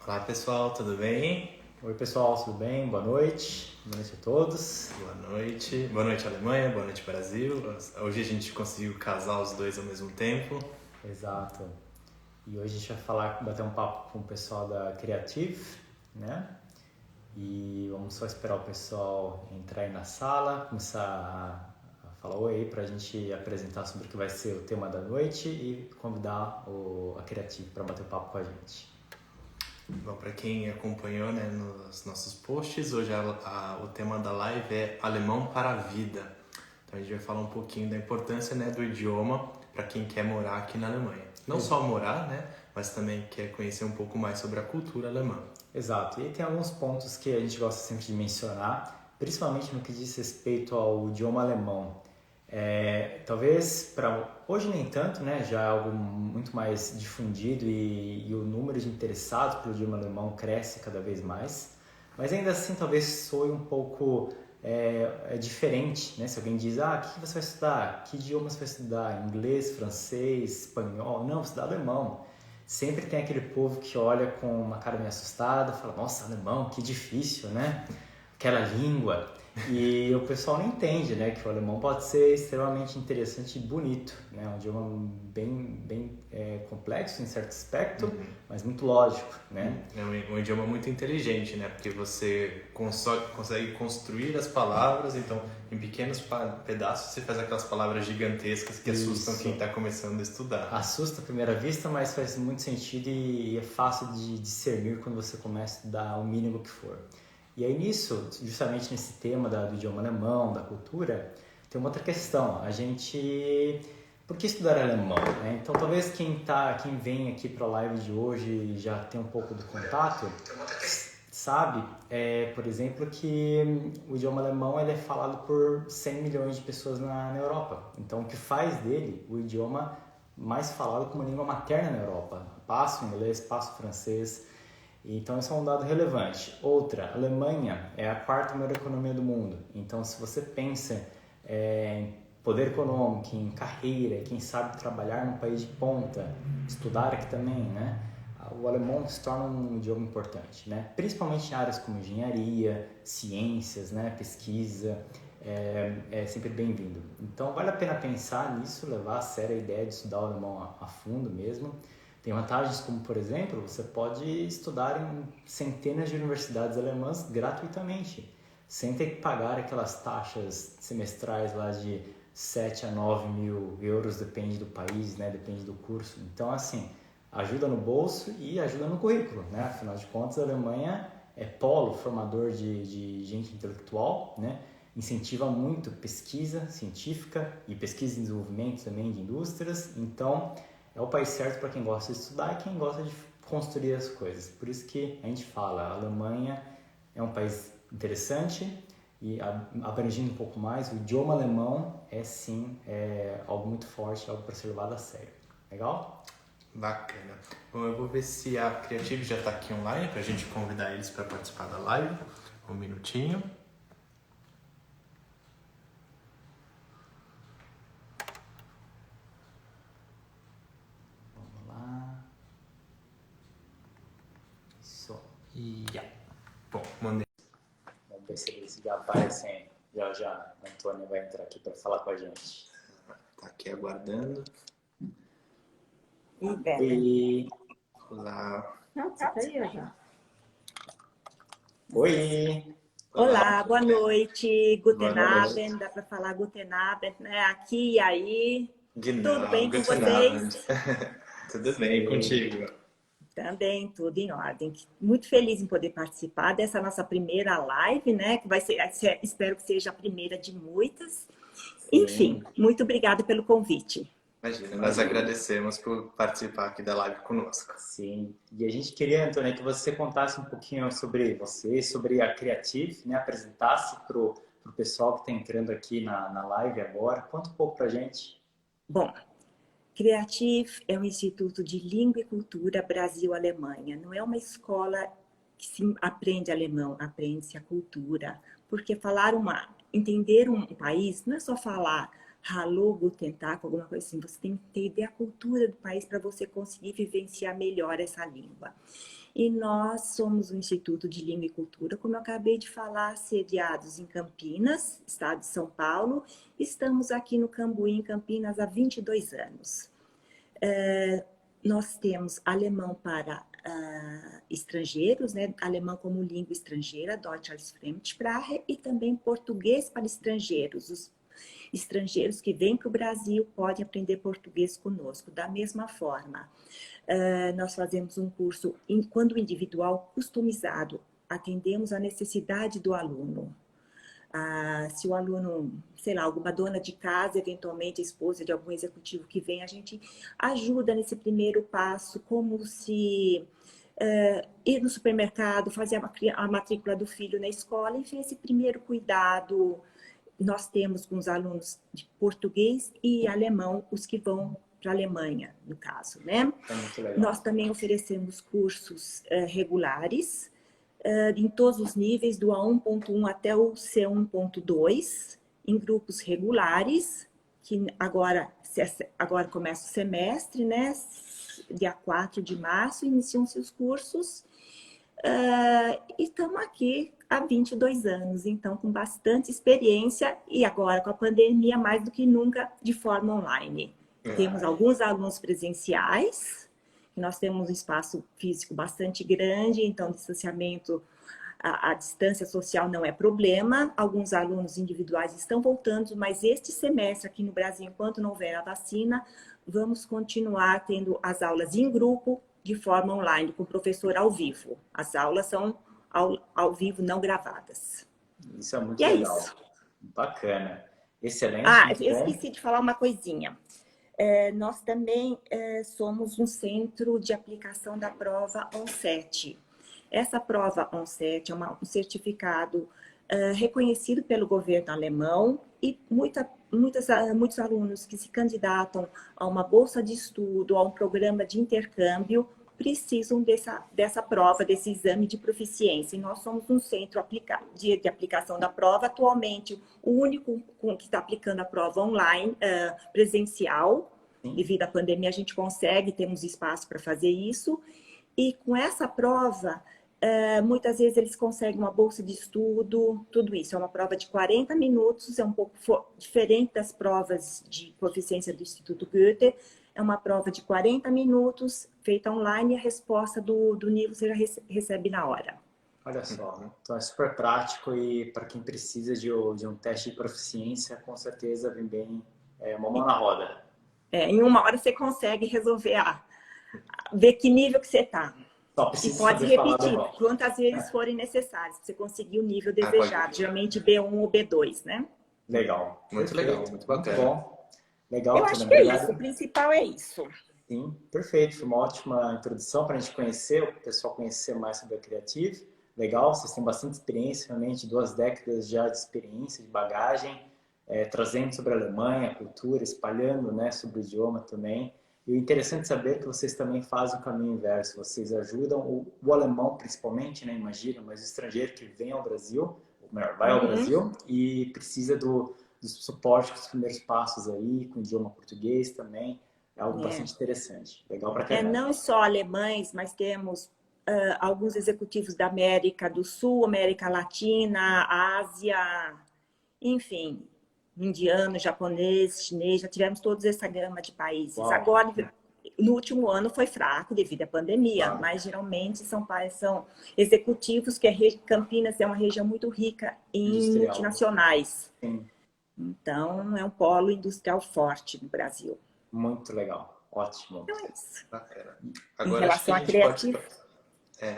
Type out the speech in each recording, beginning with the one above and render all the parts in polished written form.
Olá pessoal, tudo bem? Oi pessoal, tudo bem? Boa noite. Boa noite a todos. Boa noite Alemanha, boa noite Brasil. Hoje a gente conseguiu casar os dois ao mesmo tempo. Exato. E hoje a gente vai bater um papo com o pessoal da Creative, né? E vamos só esperar o pessoal entrar aí na sala, começar a falar oi aí pra gente apresentar sobre o que vai ser o tema da noite e convidar a Creative para bater um papo com a gente. Bom, para quem acompanhou, né, nos nossos posts, hoje o tema da live é Alemão para a Vida. Então a gente vai falar um pouquinho da importância, né, do idioma para quem quer morar aqui na Alemanha. Não só morar, né, mas também quer conhecer um pouco mais sobre a cultura alemã. Exato. E aí tem alguns pontos que a gente gosta sempre de mencionar, principalmente no que diz respeito ao idioma alemão. Talvez para hoje nem tanto, né? Já é algo muito mais difundido e o número de interessados pelo idioma alemão cresce cada vez mais. Mas ainda assim, talvez soe um pouco diferente, né? Se alguém diz, o que você vai estudar? Que idioma você vai estudar? Inglês, francês, espanhol? Não, vou estudar alemão. Sempre tem aquele povo que olha com uma cara meio assustada, fala, nossa, alemão, que difícil, né? Aquela língua. E o pessoal não entende, né, que o alemão pode ser extremamente interessante e bonito, né, um idioma bem complexo em certo aspecto, mas muito lógico, né. É um idioma muito inteligente, né, porque você consegue construir as palavras, então em pequenos pedaços você faz aquelas palavras gigantescas que assustam quem está começando a estudar. Assusta à primeira vista, mas faz muito sentido e é fácil de discernir quando você começa a estudar o mínimo que for. E aí nisso, justamente nesse tema do idioma alemão, da cultura, tem uma outra questão. Por que estudar alemão? Né? Então talvez quem vem aqui para a live de hoje já tem um pouco do contato, sabe, por exemplo, que o idioma alemão ele é falado por 100 milhões de pessoas na Europa. Então o que faz dele o idioma mais falado como língua materna na Europa. Passa o inglês, passa o francês. Então, isso é um dado relevante. Outra, a Alemanha é a quarta maior economia do mundo. Então, se você pensa em poder econômico, em carreira, quem sabe trabalhar num país de ponta, estudar aqui também, né? O alemão se torna um idioma importante, né? Principalmente em áreas como engenharia, ciências, né? Pesquisa, é sempre bem-vindo. Então, vale a pena pensar nisso, levar a sério a ideia de estudar o alemão a fundo mesmo. Tem vantagens como, por exemplo, você pode estudar em centenas de universidades alemãs gratuitamente, sem ter que pagar aquelas taxas semestrais lá de 7 a 9 mil euros, depende do país, né? Depende do curso. Então, assim, ajuda no bolso e ajuda no currículo, né? Afinal de contas, a Alemanha é polo formador de gente intelectual, né? Incentiva muito pesquisa científica e pesquisa e desenvolvimento também de indústrias. Então, é o país certo para quem gosta de estudar e quem gosta de construir as coisas. Por isso que a gente fala, a Alemanha é um país interessante e abrangindo um pouco mais, o idioma alemão é sim algo muito forte, algo para ser levado a sério. Legal? Bacana. Bom, eu vou ver se a Creative já está aqui online para a gente convidar eles para participar da live. Um minutinho. Bom, mandei. Vamos ver se eles já aparecem. Já a Antônia vai entrar aqui para falar com a gente. Tá aqui aguardando. Oi! Olá. Não, você tá aí, já. Oi! Olá, boa noite. Guten Boa noite. Abend, dá para falar Guten Abend, né? Aqui e aí. Genau, Tudo bem com guten vocês? Abend. Tudo bem contigo? Também, tudo em ordem. Muito feliz em poder participar dessa nossa primeira live, né? Que vai ser, espero que seja a primeira de muitas. Enfim, muito obrigada pelo convite. Imagina, nós agradecemos por participar aqui da live conosco. Sim, e a gente queria, Antônia, que você contasse um pouquinho sobre você, sobre a Creative, né? Apresentasse para o pessoal que está entrando aqui na live agora. Conta um pouco para a gente. Bom, Creative é um instituto de língua e cultura Brasil-Alemanha. Não é uma escola que se aprende alemão, aprende-se a cultura. Porque entender um país não é só falar Hallo, Guten Tag, alguma coisa assim. Você tem que entender a cultura do país para você conseguir vivenciar melhor essa língua. E nós somos um Instituto de Língua e Cultura, como eu acabei de falar, sediados em Campinas, estado de São Paulo. Estamos aqui no Cambuí, em Campinas, há 22 anos. Nós temos alemão para estrangeiros, né? Alemão como língua estrangeira, Deutsch als Fremdsprache, e também português para estrangeiros. Os estrangeiros que vêm para o Brasil podem aprender português conosco. Da mesma forma, nós fazemos um curso, quando individual, customizado. Atendemos a necessidade do aluno. Se o aluno, sei lá, alguma dona de casa, eventualmente a esposa de algum executivo que vem, a gente ajuda nesse primeiro passo, como se ir no supermercado, fazer a matrícula do filho na escola, enfim, esse primeiro cuidado nós temos com os alunos de português e alemão, os que vão para a Alemanha, no caso, né? É muito legal. Nós também oferecemos cursos regulares, em todos os níveis, do A1.1 até o C1.2, em grupos regulares, que agora começa o semestre, né? Dia 4 de março, iniciam-se os cursos. E estamos aqui há 22 anos, então com bastante experiência, e agora com a pandemia, mais do que nunca, de forma online. Temos alguns alunos presenciais, nós temos um espaço físico bastante grande, então o distanciamento, a distância social não é problema. Alguns alunos individuais estão voltando, mas este semestre aqui no Brasil, enquanto não houver a vacina, vamos continuar tendo as aulas em grupo, de forma online, com o professor ao vivo. As aulas são ao vivo, não gravadas. Isso é muito e legal. É isso. Bacana. Excelente. Eu esqueci de falar uma coisinha. Nós também somos um centro de aplicação da prova ONSET. Essa prova ONSET é um certificado reconhecido pelo governo alemão, e muitos alunos que se candidatam a uma bolsa de estudo, a um programa de intercâmbio, precisam dessa prova, desse exame de proficiência. E nós somos um centro de aplicação da prova. Atualmente, o único que está aplicando a prova online, presencial. Devido à pandemia, a gente consegue, temos espaço para fazer isso. E com essa prova, muitas vezes eles conseguem uma bolsa de estudo, tudo isso. É uma prova de 40 minutos, é um pouco diferente das provas de proficiência do Instituto Goethe. É uma prova de 40 minutos, feita online, e a resposta do nível você já recebe na hora. Olha só, então é super prático, e para quem precisa de um teste de proficiência, com certeza vem bem uma mão na roda. Em uma hora você consegue resolver, ver que nível que você está. E pode repetir quantas vezes forem necessárias, para você conseguir o nível desejado, geralmente B1 ou B2, né? Legal. Muito legal, muito bacana. Muito bom. Legal, eu acho que é isso, o principal é isso. Sim, perfeito. Foi uma ótima introdução para a gente conhecer, o pessoal conhecer mais sobre a Creative. Legal, vocês têm bastante experiência, realmente 2 décadas já de experiência, de bagagem, trazendo sobre a Alemanha, a cultura, espalhando, né, sobre o idioma também. E o interessante é saber que vocês também fazem o caminho inverso. Vocês ajudam o alemão, principalmente, né, imagina, mas o estrangeiro que vem ao Brasil, ou melhor, vai ao Brasil e precisa do suporte com os primeiros passos aí, com o idioma português também. É algo bastante interessante. Legal para caramba. Não só alemães, mas temos alguns executivos da América do Sul, América Latina, Ásia, enfim, indiano, japonês, chinês, já tivemos toda essa gama de países. Uau. Agora, no último ano foi fraco devido à pandemia, mas geralmente são executivos, que Campinas é uma região muito rica em multinacionais. Sim. Então, é um polo industrial forte no Brasil. Muito legal. Ótimo. Então é isso. Bacana. Agora, em relação à Creative...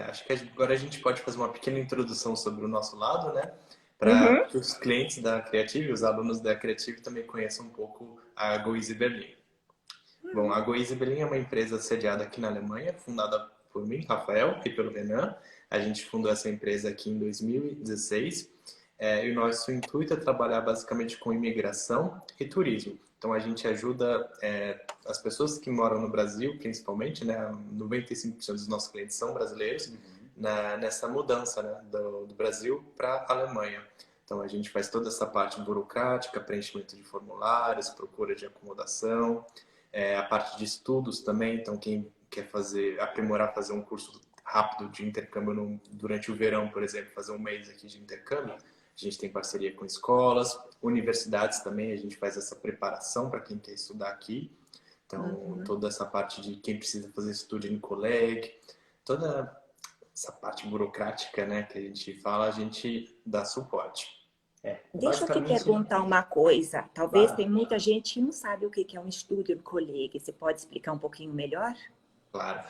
acho que agora a gente pode fazer uma pequena introdução sobre o nosso lado, né? Para que os clientes da Creative, os alunos da Creative também conheçam um pouco a Goeasy Berlin. Bom, a Goeasy Berlin é uma empresa sediada aqui na Alemanha, fundada por mim, Rafael, e pelo Renan. A gente fundou essa empresa aqui em 2016. E o nosso intuito é trabalhar basicamente com imigração e turismo. Então, a gente ajuda as pessoas que moram no Brasil, principalmente, né? 95% dos nossos clientes são brasileiros, nessa mudança, né? do Brasil para a Alemanha. Então a gente faz toda essa parte burocrática, preenchimento de formulários, procura de acomodação, a parte de estudos também. Então quem quer aprimorar, fazer um curso rápido de intercâmbio durante o verão, por exemplo, fazer um mês aqui de intercâmbio, a gente tem parceria com escolas, universidades também, a gente faz essa preparação para quem quer estudar aqui. Então, toda essa parte de quem precisa fazer student colleague, toda essa parte burocrática, né, que a gente fala, a gente dá suporte. Deixa eu te perguntar uma coisa. Talvez tem muita gente que não sabe o que é um student colleague. Você pode explicar um pouquinho melhor? Claro.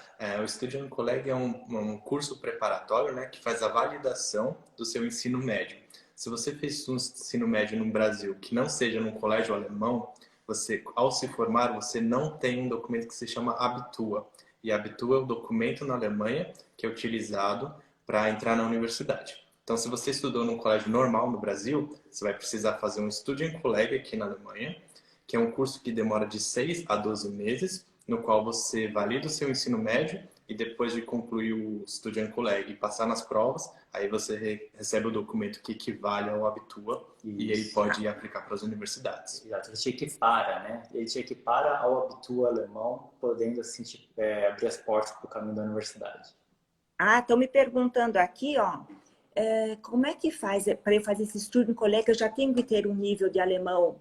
O Student Colleague é um curso preparatório, né, que faz a validação do seu ensino médio. Se você fez um ensino médio no Brasil que não seja num colégio alemão, você, ao se formar, você não tem um documento que se chama Abitur. E Abitur é o documento na Alemanha que é utilizado para entrar na universidade. Então, se você estudou num colégio normal no Brasil, você vai precisar fazer um Student Colleague aqui na Alemanha, que é um curso que demora de 6 a 12 meses, no qual você valida o seu ensino médio e depois de concluir o Student Colleague e passar nas provas, aí você recebe o documento que equivale ao Abitur e aí pode ir aplicar para as universidades. Exato, ele te equipara, né? Ele te equipara ao Abitur alemão, podendo assim, abrir as portas para o caminho da universidade. Estão me perguntando aqui, ó, como é que faz para eu fazer esse Student Colleague? Eu já tenho que ter um nível de alemão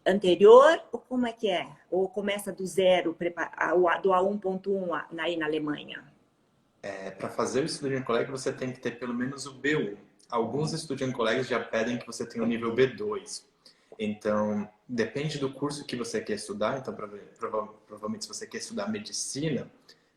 anterior, ou como é que é? Ou começa do zero, do A1.1 aí na Alemanha? Para fazer o Student Colleague, você tem que ter pelo menos o B1. Alguns Student Colleagues já pedem que você tenha o nível B2. Então, depende do curso que você quer estudar. Então, provavelmente, se você quer estudar medicina,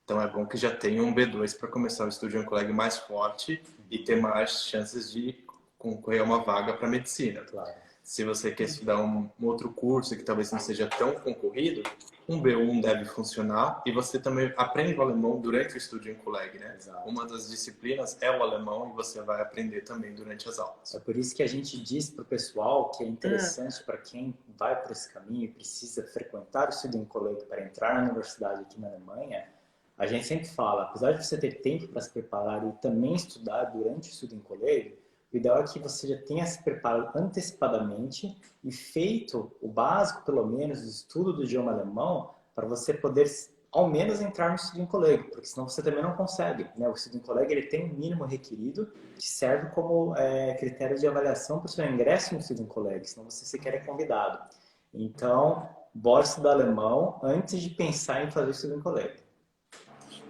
então é bom que já tenha um B2 para começar o Student Colleague mais forte e ter mais chances de concorrer a uma vaga para medicina. Claro. Se você quer estudar um outro curso que talvez não seja tão concorrido, um B1 deve funcionar e você também aprende o alemão durante o Student Colleague, né? Exato. Uma das disciplinas é o alemão e você vai aprender também durante as aulas. É por isso que a gente diz para o pessoal que é interessante para quem vai por esse caminho e precisa frequentar o Student Colleague para entrar na universidade aqui na Alemanha, a gente sempre fala, apesar de você ter tempo para se preparar e também estudar durante o Student Colleague, o ideal é que você já tenha se preparado antecipadamente e feito o básico, pelo menos, do estudo do idioma alemão, para você poder, ao menos, entrar no Student Colleague, porque senão você também não consegue, né? O Student Colleague ele tem um mínimo requerido que serve como critério de avaliação para o seu ingresso no Student Colleague, senão você sequer é convidado. Então, bora estudar alemão antes de pensar em fazer o Student Colleague.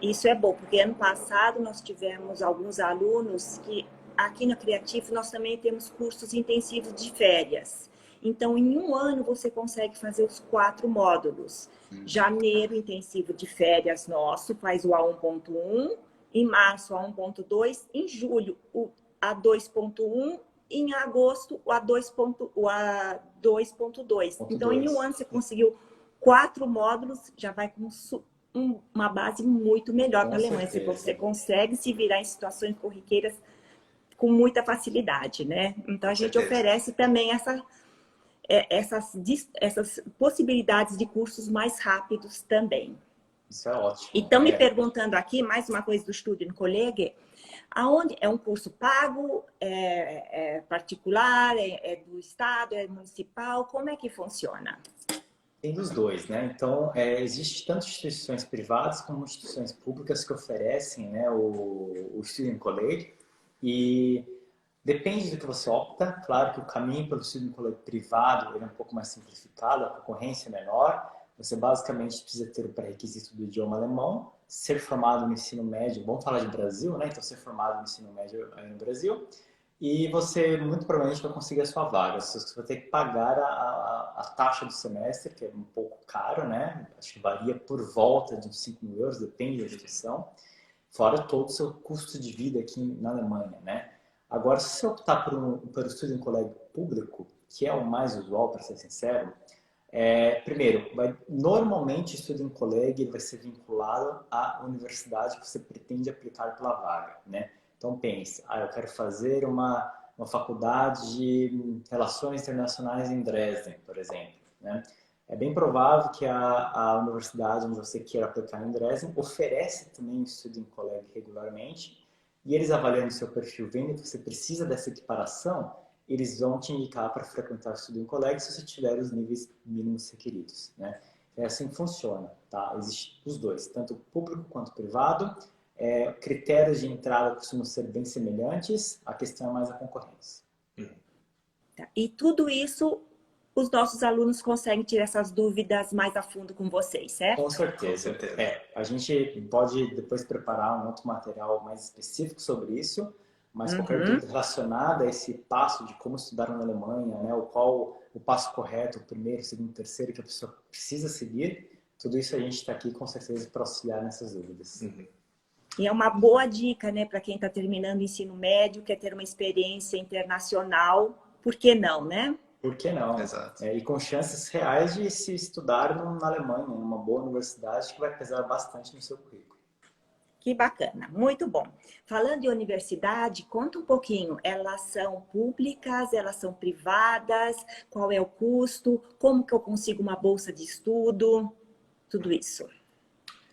Isso é bom, porque ano passado nós tivemos alguns alunos que aqui na Creative nós também temos cursos intensivos de férias. Então, em um ano você consegue fazer os 4 módulos. Janeiro, intensivo de férias nosso, faz o A1.1. Em março, o A1.2. Em julho, o A2.1. Em agosto, o A2.2. Então, em um ano você conseguiu 4 módulos, já vai com uma base muito melhor para a Alemanha. Você consegue se virar em situações corriqueiras com muita facilidade, né? Então, a gente oferece também essas possibilidades de cursos mais rápidos também. Isso é ótimo. E estão me perguntando aqui, mais uma coisa do Student Colleague, aonde é um curso pago, é particular, é do Estado, é municipal, como é que funciona? Tem dos dois, né? Então, existe tanto instituições privadas como instituições públicas que oferecem, né, o Student Colleague. E depende do que você opta. Claro que o caminho pelo Student Colleague privado ele é um pouco mais simplificado, a concorrência é menor. Você basicamente precisa ter o pré-requisito do idioma alemão, ser formado no ensino médio, vamos falar de Brasil, né? Então, ser formado no ensino médio aí no Brasil. E você muito provavelmente vai conseguir a sua vaga. Você vai ter que pagar a taxa do semestre, que é um pouco caro, né? Acho que varia por volta de uns 5 mil euros, depende da instituição. Fora todo o seu custo de vida aqui na Alemanha, né? Agora, se você optar por um Student Colleague público, que é o mais usual, para ser sincero, primeiro, normalmente o Student Colleague vai ser vinculado à universidade que você pretende aplicar pela vaga, né? Então, pense, eu quero fazer uma faculdade de Relações Internacionais em Dresden, por exemplo, né? É bem provável que a universidade onde você queira aplicar em Dresden oferece também o Student Colleague regularmente E eles avaliando o seu perfil, vendo que você precisa dessa equiparação, eles vão te indicar para frequentar o estudo em colégio se você tiver os níveis mínimos requeridos, né? É assim que funciona, tá? Existem os dois, tanto público quanto privado. Critérios de entrada costumam ser bem semelhantes, a questão é mais a concorrência. Tá. E tudo isso, os nossos alunos conseguem tirar essas dúvidas mais a fundo com vocês, certo? Com certeza. A gente pode depois preparar um outro material mais específico sobre isso, mas qualquer dúvida relacionada a esse passo de como estudar na Alemanha, né, qual o passo correto, o primeiro, o segundo, o terceiro, que a pessoa precisa seguir, tudo isso a gente está aqui com certeza para auxiliar nessas dúvidas. E é uma boa dica, né, para quem está terminando o ensino médio, quer ter uma experiência internacional, por que não, né? Por que não? Exato. E com chances reais de se estudar na Alemanha, numa boa universidade, que vai pesar bastante no seu currículo. Que bacana, muito bom. Falando de universidade, conta um pouquinho. Elas são públicas, elas são privadas? Qual é o custo? Como que eu consigo uma bolsa de estudo? Tudo isso.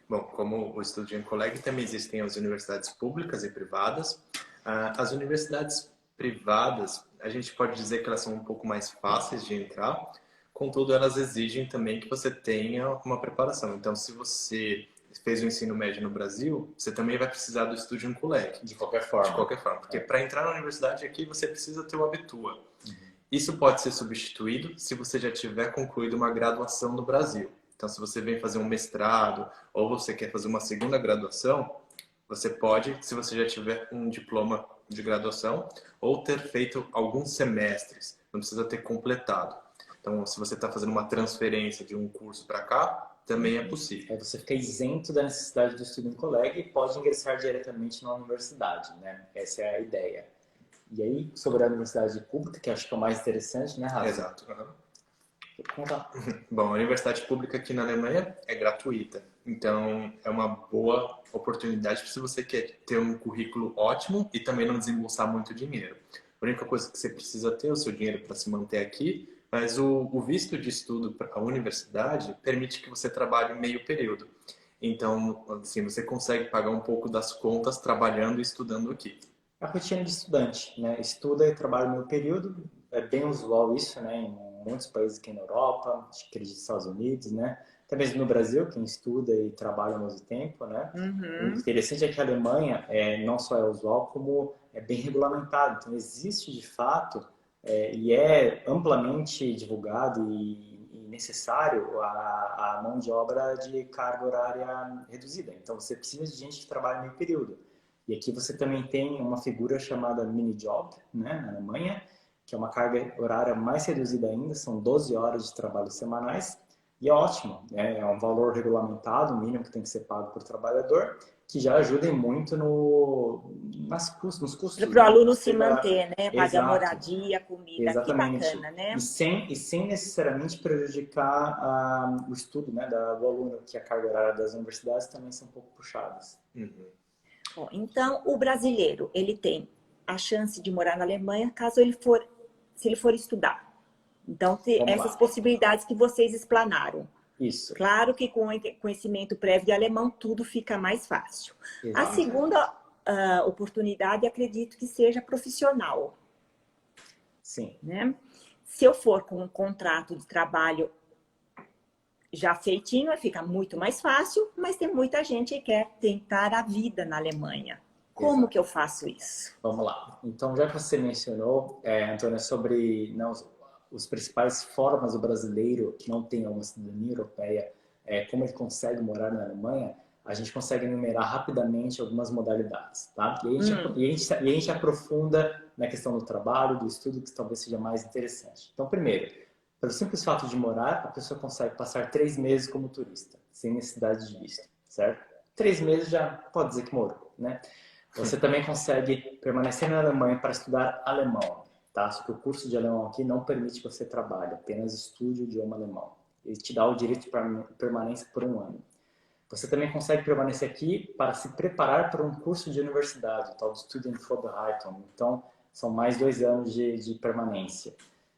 Bom, como o Estudo em Colégio, também existem as universidades públicas e privadas. As universidades privadas, a gente pode dizer que elas são um pouco mais fáceis de entrar, contudo, elas exigem também que você tenha uma preparação. Então, se você fez o ensino médio no Brasil, você também vai precisar do Estudo em Colégio. De qualquer forma. De qualquer forma, porque para entrar na universidade aqui, você precisa ter o Abitur. Isso pode ser substituído se você já tiver concluído uma graduação no Brasil. Então, se você vem fazer um mestrado ou você quer fazer uma segunda graduação, você pode, se você já tiver um diploma de graduação ou ter feito alguns semestres, não precisa ter completado. Então, se você está fazendo uma transferência de um curso para cá, também é possível. Você fica isento da necessidade do estudo em colégio e pode ingressar diretamente na universidade, né? Essa é a ideia. E aí, sobre a universidade pública, que acho que é o mais interessante, né, Rafa? Exato. Bom, a universidade pública aqui na Alemanha é gratuita, então é uma boa oportunidade se você quer ter um currículo ótimo e também não desembolsar muito dinheiro. A única coisa que você precisa ter é o seu dinheiro para se manter aqui, mas o visto de estudo para a universidade permite que você trabalhe meio período. Então, assim, você consegue pagar um pouco das contas trabalhando e estudando aqui. A rotina de estudante, né? Estuda e trabalha meio período, é bem usual isso, né? Em muitos países aqui na Europa, acho que nos Estados Unidos, né? Até mesmo no Brasil, quem estuda e trabalha ao mesmo tempo, né? O interessante é que a Alemanha não só é usual, como é bem regulamentado. Então, existe de fato e é amplamente divulgado e necessário a mão de obra de carga horária reduzida. Então, você precisa de gente que trabalha meio período. E aqui você também tem uma figura chamada mini-job, né, na Alemanha, que é uma carga horária mais reduzida ainda, são 12 horas de trabalho semanais, e é ótimo, né? É um valor regulamentado, o mínimo que tem que ser pago por trabalhador, que já ajuda muito nos custos. Para o aluno se manter, né? Pagar moradia, comida, exatamente. Que bacana, né? E sem necessariamente prejudicar o estudo, né, do aluno, que a carga horária das universidades também são um pouco puxadas. Bom, então, o brasileiro, ele tem a chance de morar na Alemanha caso ele for, se ele for estudar. Então, essas possibilidades que vocês explanaram. Isso. Claro que com conhecimento prévio de alemão, tudo fica mais fácil. Exato. A segunda oportunidade, acredito que seja profissional. Sim. Né? Se eu for com um contrato de trabalho já feitinho, fica muito mais fácil, mas tem muita gente que quer tentar a vida na Alemanha. Como que eu faço isso? Vamos lá. Então, já que você mencionou, Antônia, sobre os principais formas do brasileiro que não tem uma cidadania europeia, como ele consegue morar na Alemanha, a gente consegue enumerar rapidamente algumas modalidades, tá? E a gente aprofunda na questão do trabalho, do estudo, que talvez seja mais interessante. Então, primeiro, pelo simples fato de morar, a pessoa consegue passar 3 meses como turista, sem necessidade de visto, certo? 3 meses já pode dizer que morou, né? Você também consegue permanecer na Alemanha para estudar alemão, tá? Só que o curso de alemão aqui não permite que você trabalhe, apenas estude o idioma alemão. Ele te dá o direito de permanência por 1 ano. Você também consegue permanecer aqui para se preparar para um curso de universidade, o tal de Studienvorbereitung. Então, são mais 2 anos de permanência.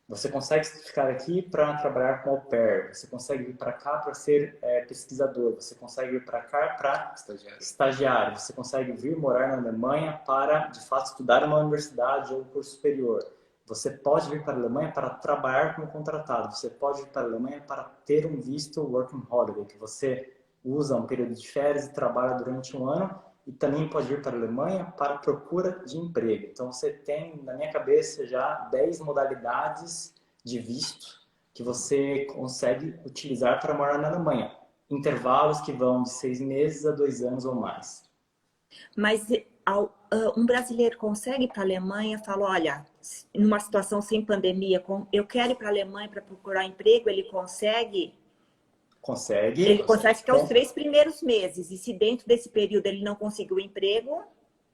Você consegue ficar aqui para trabalhar com au pair, você consegue vir para cá para ser pesquisador, você consegue vir para cá para estagiário, você consegue vir morar na Alemanha para, de fato, estudar numa universidade ou um curso superior. Você pode vir para a Alemanha para trabalhar como contratado, você pode vir para a Alemanha para ter um visto Working Holiday, que você usa um período de férias e trabalha durante um ano, e também pode vir para a Alemanha para procura de emprego. Então, você tem, na minha cabeça, já 10 modalidades de visto que você consegue utilizar para morar na Alemanha. Intervalos que vão de 6 meses a 2 anos ou mais. Mas um brasileiro consegue ir para a Alemanha e fala, olha, numa situação sem pandemia, eu quero ir para a Alemanha para procurar emprego, ele consegue? Consegue. Ele consegue ficar os 3 primeiros meses. E se dentro desse período ele não conseguiu emprego,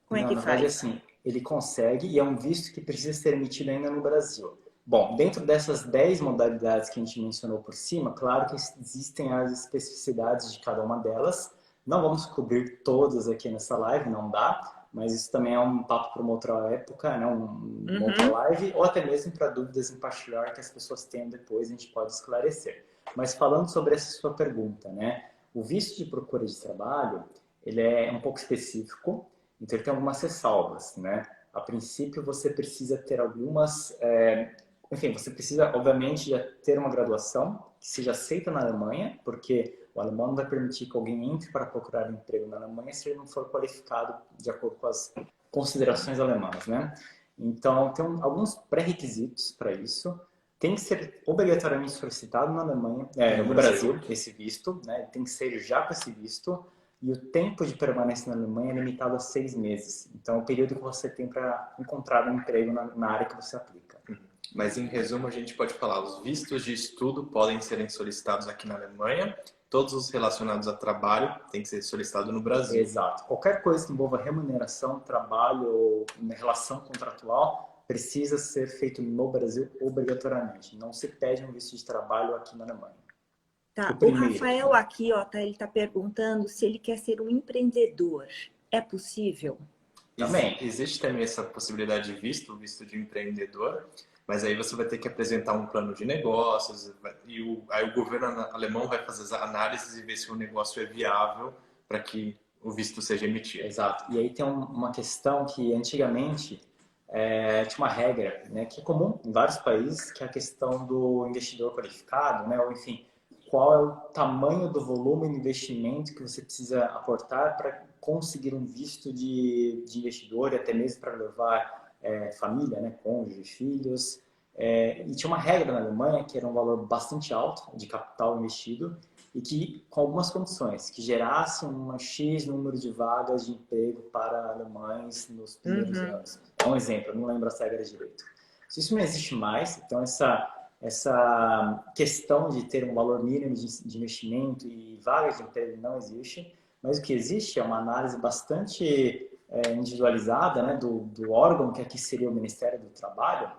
como é que faz? Assim, ele consegue e é um visto que precisa ser emitido ainda no Brasil. Bom, dentro dessas 10 modalidades que a gente mencionou por cima, claro que existem as especificidades de cada uma delas. Não vamos cobrir todas aqui nessa live, não dá, mas isso também é um papo para uma outra época, né? Uma outra live, ou até mesmo para dúvidas em particular que as pessoas tenham depois, a gente pode esclarecer. Mas falando sobre essa sua pergunta, né? O visto de procura de trabalho, ele é um pouco específico, então ele tem algumas ressalvas, né? A princípio, você precisa ter algumas... Enfim, você precisa, obviamente, já ter uma graduação que seja aceita na Alemanha, porque o alemão não vai permitir que alguém entre para procurar emprego na Alemanha se ele não for qualificado de acordo com as considerações alemãs, né? Então, tem alguns pré-requisitos para isso. Tem que ser obrigatoriamente solicitado na Alemanha, no Brasil, esse visto, né? Tem que ser já com esse visto. E o tempo de permanência na Alemanha é limitado a 6 meses. Então, é o período que você tem para encontrar um emprego na área que você aplica. Mas, em resumo, a gente pode falar, os vistos de estudo podem serem solicitados aqui na Alemanha, todos os relacionados a trabalho têm que ser solicitados no Brasil. Exato. Qualquer coisa que envolva remuneração, trabalho ou relação contratual precisa ser feito no Brasil obrigatoriamente. Não se pede um visto de trabalho aqui na Alemanha. Tá. O Rafael aqui, ó, ele está perguntando se ele quer ser um empreendedor. É possível? Também. Existe também essa possibilidade de visto de empreendedor, mas aí você vai ter que apresentar um plano de negócios e aí o governo alemão vai fazer as análises e ver se o negócio é viável para que o visto seja emitido. Exato. E aí tem uma questão que antigamente tinha uma regra, né, que é comum em vários países, que é a questão do investidor qualificado, né, ou enfim, qual é o tamanho do volume de investimento que você precisa aportar para conseguir um visto de investidor e até mesmo para levar família, né, cônjuge, filhos. E tinha uma regra na Alemanha que era um valor bastante alto de capital investido e que, com algumas condições, que gerasse um X número de vagas de emprego para alemães nos primeiros anos. É um exemplo, eu não lembro essa regra direito. Isso não existe mais, então essa questão de ter um valor mínimo de investimento e vagas de emprego não existe, mas o que existe é uma análise bastante individualizada, né, do órgão que aqui seria o Ministério do Trabalho,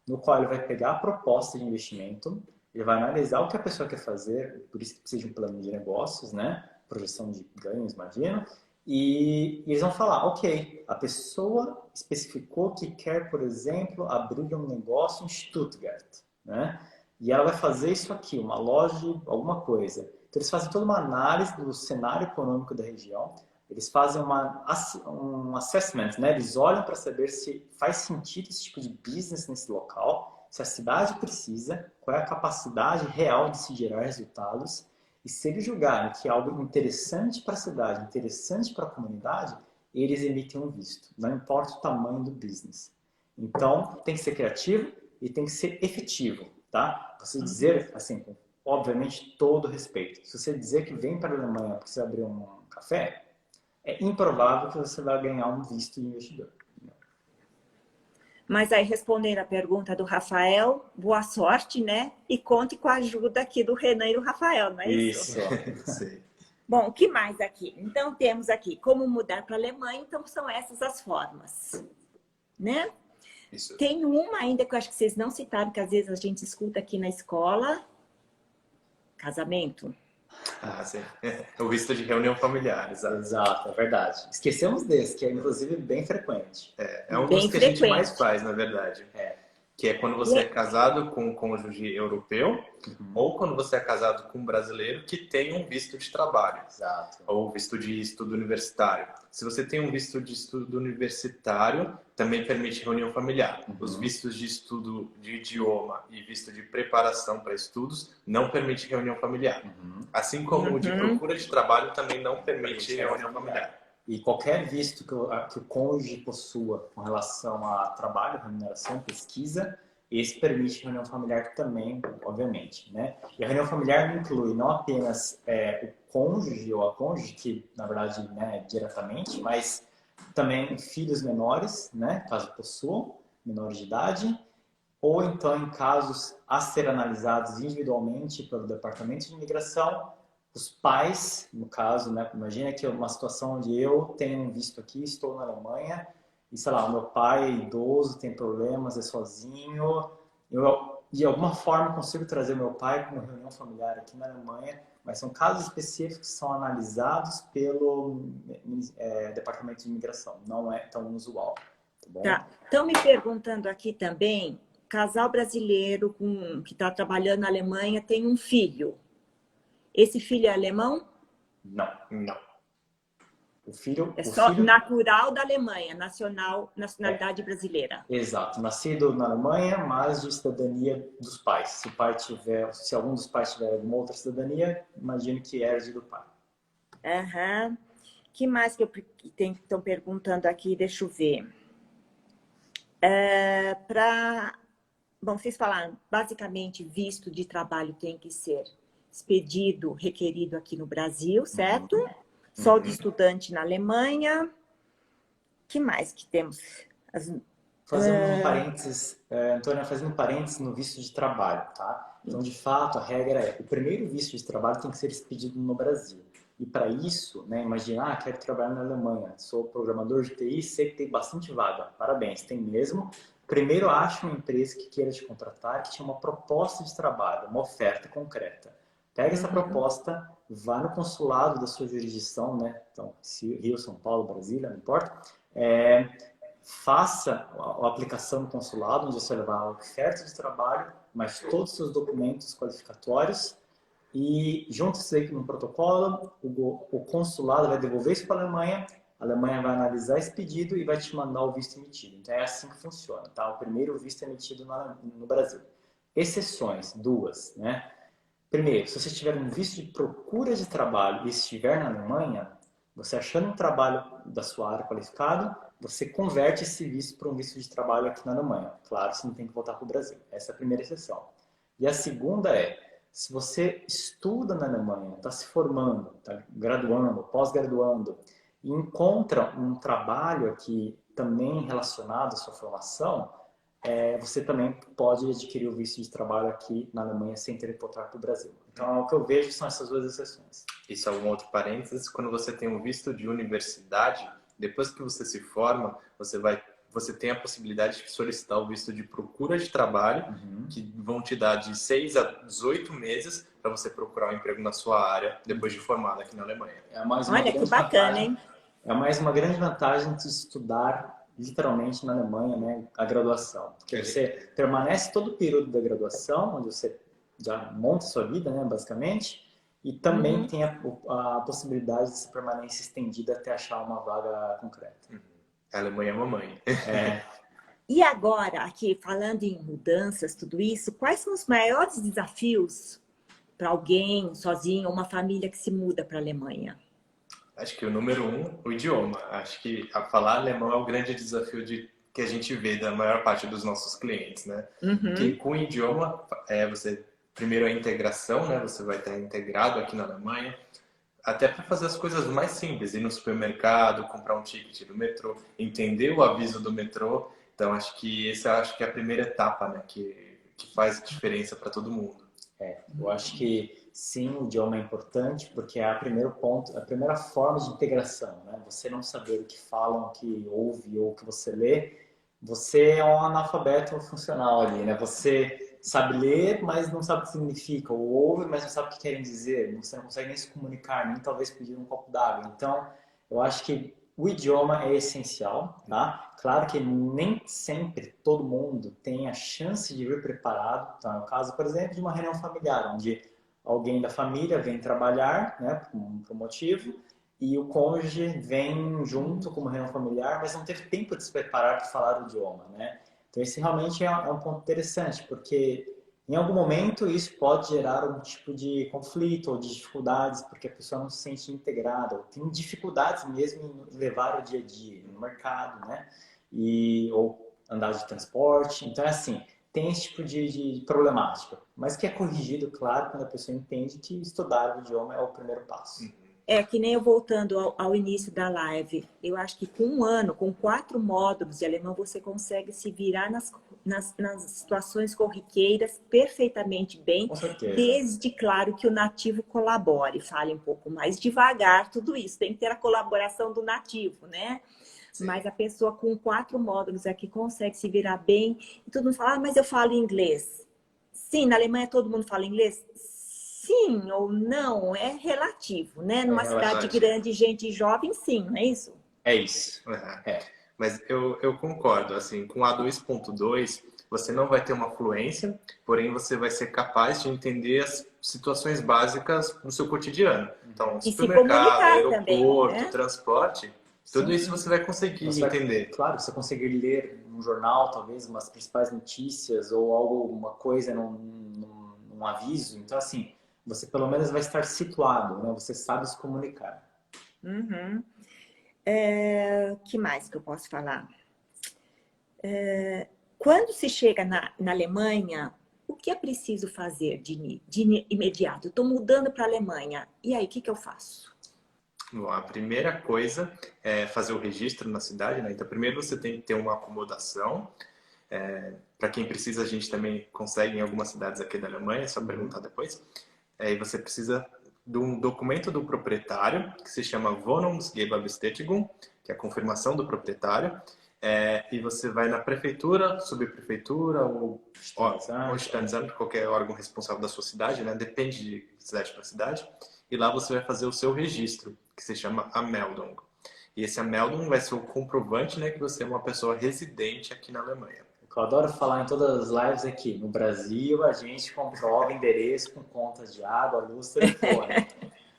no qual ele vai pegar a proposta de investimento, ele vai analisar o que a pessoa quer fazer, por isso que precisa de um plano de negócios, né, projeção de ganhos, imagina, e eles vão falar, ok, a pessoa especificou que quer, por exemplo, abrir um negócio em Stuttgart, né, e ela vai fazer isso aqui, uma loja de alguma coisa. Então eles fazem toda uma análise do cenário econômico da região, eles fazem um assessment, né? Eles olham para saber se faz sentido esse tipo de business nesse local, se a cidade precisa, qual é a capacidade real de se gerar resultados, e se eles julgarem que é algo interessante para a cidade, interessante para a comunidade, eles emitem um visto, não importa o tamanho do business. Então, tem que ser criativo e tem que ser efetivo, tá? Você dizer, assim, com, obviamente, todo respeito, se você dizer que vem para a Alemanha para você abrir um café, é improvável que você vai ganhar um visto de investidor. Mas aí, respondendo a pergunta do Rafael, boa sorte, né? E conte com a ajuda aqui do Renan e do Rafael, não é isso? Isso. Bom, o que mais aqui? Então, temos aqui como mudar para a Alemanha, então são essas as formas, né? Isso. Tem uma ainda que eu acho que vocês não citaram, que às vezes a gente escuta aqui na escola, casamento. Ah, sim. O visto de reunião familiar, Exato, é verdade. Esquecemos desse, que é inclusive bem frequente. É um dos que a gente mais faz, na verdade. que é quando você é casado com um cônjuge europeu, ou quando você é casado com um brasileiro que tem um visto de trabalho. Exato. Ou visto de estudo universitário. Se você tem um visto de estudo universitário, também permite reunião familiar. Os vistos de estudo de idioma e visto de preparação para estudos não permite reunião familiar. Assim como o de procura de trabalho também não permite reunião familiar. E qualquer visto que o cônjuge possua com relação a trabalho, remuneração, pesquisa, esse permite reunião familiar também, obviamente, né? E a reunião familiar inclui não apenas o cônjuge ou a cônjuge, que na verdade, né, diretamente, mas também filhos menores, né, caso possuam, menores de idade, ou então em casos a ser analisados individualmente pelo Departamento de Imigração, os pais, no caso, né, imagina que é uma situação onde eu tenho um visto aqui, estou na Alemanha, e sei lá, o meu pai é idoso, tem problemas, é sozinho, eu de alguma forma consigo trazer meu pai para uma reunião familiar aqui na Alemanha, mas são casos específicos que são analisados pelo Departamento de Imigração, não é tão usual. Tá bom? Tá. Estão me perguntando aqui também, casal brasileiro que está trabalhando na Alemanha tem um filho. Esse filho é alemão? Não. O filho natural da Alemanha, nacionalidade brasileira. Exato, nascido na Alemanha, mas de cidadania dos pais. Se algum dos pais tiver alguma outra cidadania, imagino que herde do pai. Que mais que estão perguntando aqui? Deixa eu ver. Bom, vocês falaram, basicamente, visto de trabalho tem que ser expedido, requerido aqui no Brasil, certo? Só de estudante na Alemanha. Que mais que temos? Fazendo um parênteses, Antônia, fazendo um parênteses no visto de trabalho, tá? Então, de fato, a regra é, o primeiro visto de trabalho tem que ser expedido no Brasil. E para isso, né, imagina, quero trabalhar na Alemanha, sou programador de TI, sei que tem bastante vaga. Parabéns, tem mesmo. Primeiro, acha uma empresa que queira te contratar, que tinha uma proposta de trabalho, uma oferta concreta. Pega essa proposta, vá no consulado da sua jurisdição, né? Então, Rio, São Paulo, Brasília, não importa. Faça a aplicação no consulado, onde você vai levar a oferta de trabalho, mas todos os seus documentos qualificatórios e junto isso aí no protocolo, o consulado vai devolver isso para a Alemanha vai analisar esse pedido e vai te mandar o visto emitido. Então é assim que funciona, tá? O primeiro visto emitido no Brasil. Exceções, duas, né? Primeiro, se você tiver um visto de procura de trabalho e estiver na Alemanha, você achando um trabalho da sua área qualificado, você converte esse visto para um visto de trabalho aqui na Alemanha. Claro, você não tem que voltar para o Brasil. Essa é a primeira exceção. E a segunda é, se você estuda na Alemanha, está se formando, está graduando, pós-graduando, e encontra um trabalho aqui também relacionado à sua formação, você também pode adquirir o visto de trabalho aqui na Alemanha sem ter que voltar para o Brasil. Então, o que eu vejo são essas duas exceções. Isso é um outro parênteses. Quando você tem um visto de universidade, depois que você se forma, você tem a possibilidade de solicitar o visto de procura de trabalho, que vão te dar de 6 a 18 meses para você procurar um emprego na sua área depois de formado aqui na Alemanha. Olha, que bacana, hein? É mais uma grande vantagem de estudar literalmente na Alemanha, né, a graduação. Porque você permanece todo o período da graduação, onde você já monta sua vida, né, basicamente, e também tem a possibilidade dessa permanência estendida até achar uma vaga concreta. A Alemanha é mamãe. E agora, aqui, falando em mudanças, tudo isso, quais são os maiores desafios para alguém sozinho, uma família que se muda para a Alemanha? Acho que o número 1, o idioma. Acho que falar alemão é o grande desafio que a gente vê da maior parte dos nossos clientes, né? Porque com o idioma, primeiro a integração, né? Você vai estar integrado aqui na Alemanha, até para fazer as coisas mais simples, ir no supermercado, comprar um ticket do metrô, entender o aviso do metrô. Então, acho que essa é a primeira etapa, né? Que faz diferença para todo mundo. Eu acho que sim, o idioma é importante porque é o primeiro ponto, a primeira forma de integração, né? Você não saber o que falam, o que ouve ou o que você lê, você é um analfabeto funcional ali, né? Você sabe ler, mas não sabe o que significa, ou ouve, mas não sabe o que querem dizer, você não consegue nem se comunicar, nem talvez pedir um copo d'água. Então, eu acho que o idioma é essencial, tá? Claro que nem sempre todo mundo tem a chance de vir preparado, tá? No caso, por exemplo, de uma reunião familiar, onde alguém da família vem trabalhar, né, por um motivo, e o cônjuge vem junto com uma reunião familiar, mas não teve tempo de se preparar para falar o idioma, né? Então, esse realmente é um ponto interessante, porque em algum momento isso pode gerar algum tipo de conflito ou de dificuldades, porque a pessoa não se sente integrada, ou tem dificuldades mesmo em levar o dia a dia no mercado, né? Ou andar de transporte. Então, é assim, tem esse tipo de problemática, mas que é corrigido, claro, quando a pessoa entende que estudar o idioma é o primeiro passo. É que nem eu voltando ao início da live, eu acho que com um ano, com 4 módulos de alemão, você consegue se virar nas situações corriqueiras perfeitamente bem, Com certeza. desde, claro, que o nativo colabore, fale um pouco mais devagar, tudo isso, tem que ter a colaboração do nativo, né? Sim. Mas a pessoa com 4 módulos aqui consegue se virar bem, e todo mundo fala, mas eu falo inglês. Sim, na Alemanha todo mundo fala inglês? Sim ou não, é relativo, né? Numa cidade grande, gente jovem, sim, não é isso? É isso. Mas eu concordo, assim, com a 2.2, você não vai ter uma fluência, porém você vai ser capaz de entender as situações básicas no seu cotidiano. Então, supermercado, aeroporto, também, né? Transporte, tudo isso você vai conseguir entender. Claro, você conseguir ler um jornal, talvez, umas principais notícias ou alguma coisa num aviso. Então, assim, você pelo menos vai estar situado, né? Você sabe se comunicar. Uhum. Que mais que eu posso falar? Quando se chega na Alemanha, o que é preciso fazer de imediato? Estou mudando para a Alemanha. E aí, o que eu faço? Bom, a primeira coisa é fazer o registro na cidade, né? Então, primeiro você tem que ter uma acomodação. Para quem precisa, a gente também consegue em algumas cidades aqui da Alemanha, é só perguntar depois. E você precisa de um documento do proprietário, que se chama Wohnungsgeberbestätigung, que é a confirmação do proprietário. E você vai na prefeitura, subprefeitura ou Standesamt, qualquer órgão responsável da sua cidade, né? Depende de cidade para cidade. E lá você vai fazer o seu registro, que se chama Anmeldung. E esse Anmeldung vai ser o comprovante, né, que você é uma pessoa residente aqui na Alemanha. Eu adoro falar em todas as lives aqui. No Brasil, a gente comprova endereço com contas de água, luz, telefone.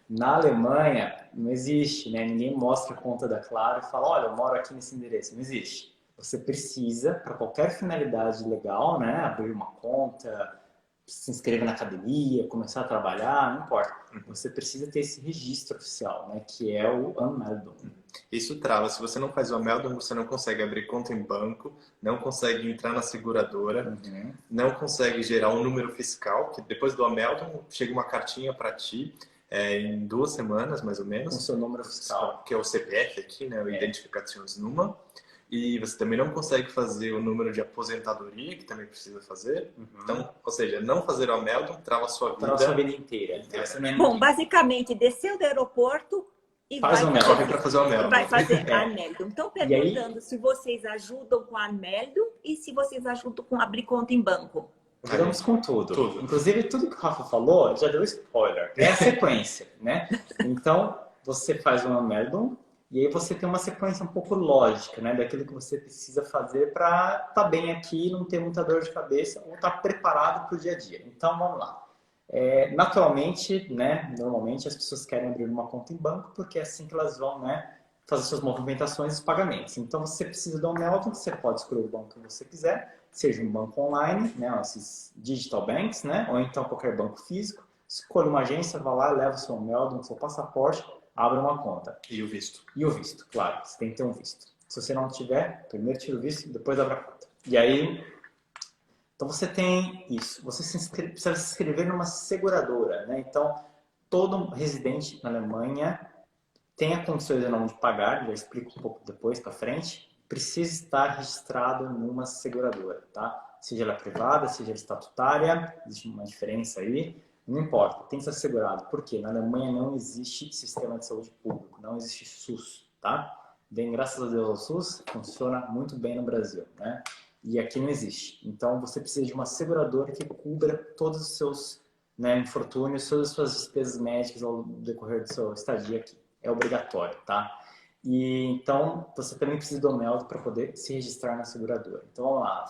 Na Alemanha, não existe, né? Ninguém mostra a conta da Claro e fala, olha, eu moro aqui nesse endereço. Não existe. Você precisa, para qualquer finalidade legal, né? Abrir uma conta, se inscrever na academia, começar a trabalhar, não importa. Você precisa ter esse registro oficial, né? Que é o Anmeldung. Isso trava. Se você não faz o Anmeldung, você não consegue abrir conta em banco, não consegue entrar na seguradora, não consegue gerar um número fiscal, que depois do Anmeldung chega uma cartinha para ti, em 2 semanas, mais ou menos. Com seu número fiscal. Que é o CPF aqui, né? O Identifikationsnummer. E você também não consegue fazer o número de aposentadoria, que também precisa fazer. Então, ou seja, não fazer o Anmeldung trava a sua vida. Trava a sua vida inteira. Bom, basicamente, desceu do aeroporto e faz vai fazer o Anmeldung. Vai fazer a Anmeldung. Então, perguntando se vocês ajudam com a Anmeldung e se vocês ajudam com abrir conta em banco. Vamos com tudo. Inclusive, tudo que o Rafa falou já deu spoiler. É a sequência, né? Então, você faz uma Anmeldung e aí você tem uma sequência um pouco lógica, né? Daquilo que você precisa fazer para estar bem aqui, não ter muita dor de cabeça ou estar preparado para o dia a dia. Então, vamos lá. Naturalmente, né? Normalmente as pessoas querem abrir uma conta em banco porque é assim que elas vão, né? Fazer suas movimentações e os pagamentos. Então, você precisa de um Anmeldung, você pode escolher o banco que você quiser, seja um banco online, né, esses digital banks, né, ou então qualquer banco físico. Escolha uma agência, vá lá, leva o seu Anmeldung, seu passaporte, abre uma conta. E o visto. E o visto, claro, você tem que ter um visto. Se você não tiver, primeiro tira o visto, depois abre a conta. E aí, então você tem isso. Você precisa se inscrever numa seguradora, né? Então, todo residente na Alemanha tem a condições ou não de pagar, já explico um pouco depois para frente, precisa estar registrado numa seguradora, tá? Seja ela privada, seja ela estatutária, existe uma diferença aí, não importa, tem que estar segurado. Por quê? Na Alemanha não existe sistema de saúde público, não existe SUS, tá? Bem, graças a Deus ao SUS, funciona muito bem no Brasil, né? E aqui não existe. Então, você precisa de uma seguradora que cubra todos os seus, né, infortúnios, todas as suas despesas médicas ao decorrer do seu estadia aqui. É obrigatório, tá? E então você também precisa do Ameldon para poder se registrar na seguradora. Então vamos lá,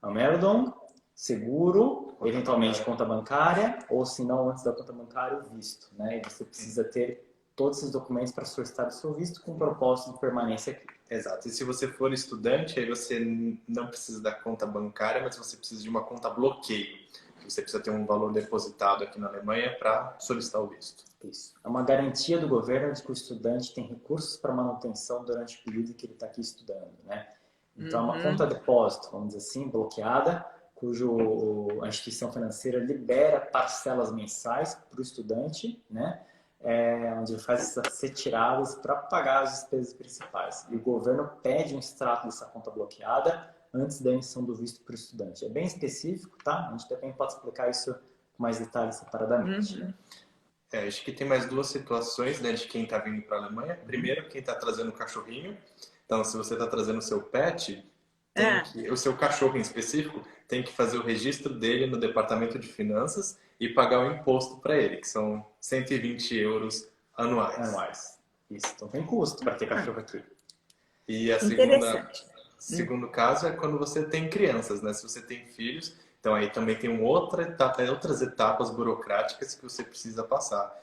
Ameldon, seguro, eventualmente conta bancária, ou se não, antes da conta bancária, o visto, né? E você precisa ter todos esses documentos para solicitar o seu visto com propósito de permanência aqui. Exato. E se você for estudante, aí você não precisa da conta bancária, mas você precisa de uma conta bloqueio. Você precisa ter um valor depositado aqui na Alemanha para solicitar o visto. Isso. É uma garantia do governo de que o estudante tem recursos para manutenção durante o período que ele está aqui estudando, né? Então, é uma conta depósito, vamos dizer assim, bloqueada, cujo a instituição financeira libera parcelas mensais para o estudante, né? Onde ele faz essas retiradas para pagar as despesas principais. E o governo pede um extrato dessa conta bloqueada antes da emissão do visto para o estudante. É bem específico, tá? A gente também pode explicar isso com mais detalhes separadamente. Acho que tem mais duas situações, né, de quem está vindo para a Alemanha. Primeiro, quem está trazendo o cachorrinho. Então, se você está trazendo o seu pet, o seu cachorro em específico, tem que fazer o registro dele no departamento de finanças e pagar o imposto para ele, que são 120 euros anuais. Isso, então tem custo para ter cachorro aqui. E segundo caso é quando você tem crianças, né? Se você tem filhos, então aí também tem outras etapas burocráticas que você precisa passar.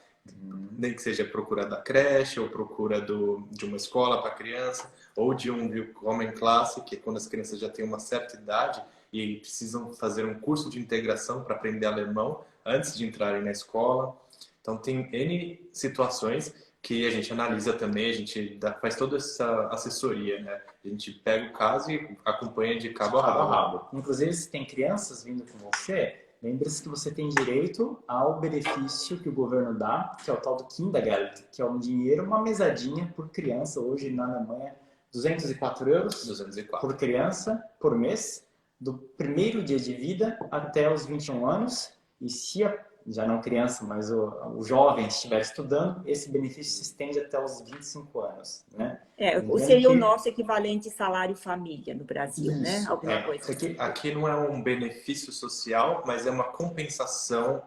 Nem que seja procura da creche, ou procura de uma escola para criança, ou de um Willkommen Classe, que é quando as crianças já têm uma certa idade e precisam fazer um curso de integração para aprender alemão antes de entrarem na escola. Então tem N situações que a gente analisa também, a gente faz toda essa assessoria, né? A gente pega o caso e acompanha de cabo a rabo. Inclusive, se tem crianças vindo com você, lembre-se que você tem direito ao benefício que o governo dá, que é o tal do Kindergeld, que é um dinheiro, uma mesadinha por criança, hoje na Alemanha, 204 euros por criança, por mês, do primeiro dia de vida até os 21 anos. E se já não criança, mas o jovem estiver estudando, esse benefício se estende até os 25 anos, né? Seria o nosso equivalente salário família no Brasil, isso, né? Alguma coisa. Aqui não é um benefício social, mas é uma compensação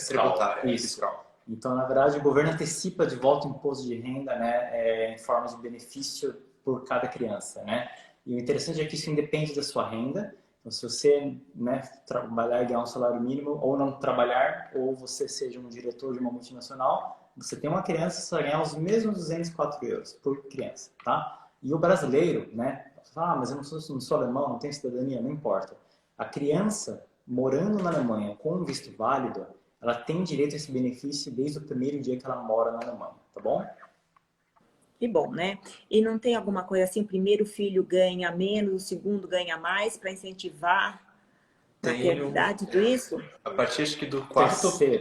tributária, fiscal. Então, na verdade, o governo antecipa de volta o imposto de renda, né, em forma de benefício por cada criança, né? E o interessante é que isso independe da sua renda. Então, se você, né, trabalhar e ganhar um salário mínimo, ou não trabalhar, ou você seja um diretor de uma multinacional, você tem uma criança, você vai ganhar os mesmos 204 euros por criança, tá? E o brasileiro, né, mas eu não sou alemão, não tenho cidadania, não importa. A criança, morando na Alemanha com um visto válido, ela tem direito a esse benefício desde o primeiro dia que ela mora na Alemanha, tá bom? Que bom, né? E não tem alguma coisa assim, o primeiro filho ganha menos, o segundo ganha mais, para incentivar a maternidade, tudo isso? A partir, acho que do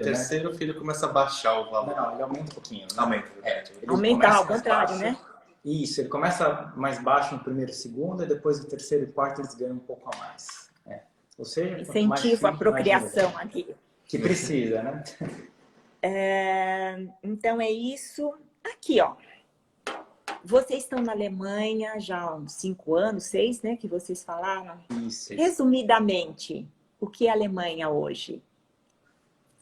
terceiro filho começa a baixar o valor. Não, ele aumenta um pouquinho. Né? Aumenta ao contrário, né? Isso, ele começa mais baixo no primeiro e segundo, e depois no terceiro e quarto eles ganham um pouco a mais. Ou seja, incentivo à procriação aqui. Que precisa, né? Então é isso. Aqui, ó. Vocês estão na Alemanha já há uns 5 anos, 6, né? Que vocês falaram. Isso. Resumidamente, o que é a Alemanha hoje?